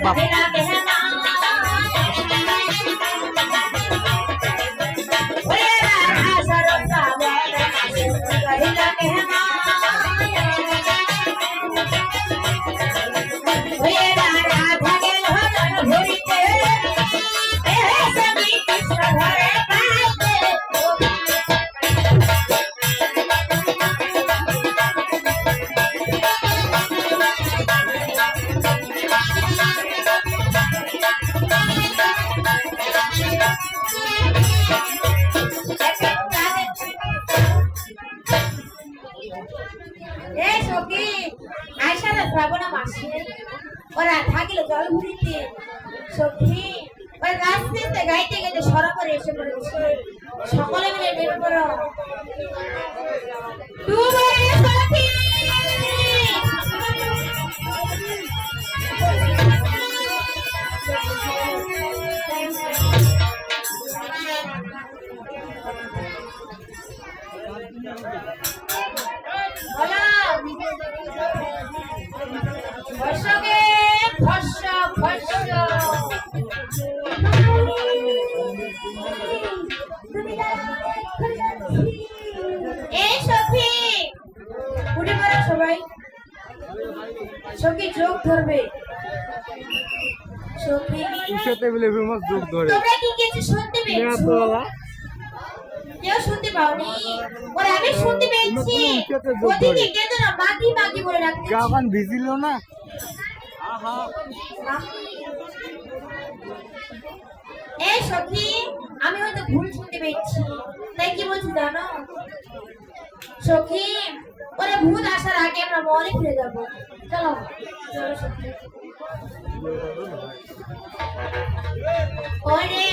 বাপ শ্রাবণ মাসে ওরা থাকিল জল ভরিতে সখী ওই রাস্তাতে গাইতে গাইতে সরোবরে এসে পড়েছে সকলে মিলে বের করো ডুবে সখী ভস্যকে ভস্য ভস্য এই সখী উঠে পড়ো সবাই সখী যোগ ধরবে সখী যোগ ধরে তোমরা কি কিছু শুনতে পেয়েছো কেউ শুনতে পাওনি ওরা আমি শুনতে পেয়েছি ওদিকে কেঁদো না মাগি মাগি বলে রাখতে গাবান ভিজিল না এই সখী আমি হয়তো ভুল শুনতে পেয়েছি তাই কি বলছি জানো সখী ওরা ভূত আসার আগে আমরা মরে ফিরে যাবো চলো চলো সখী ওরে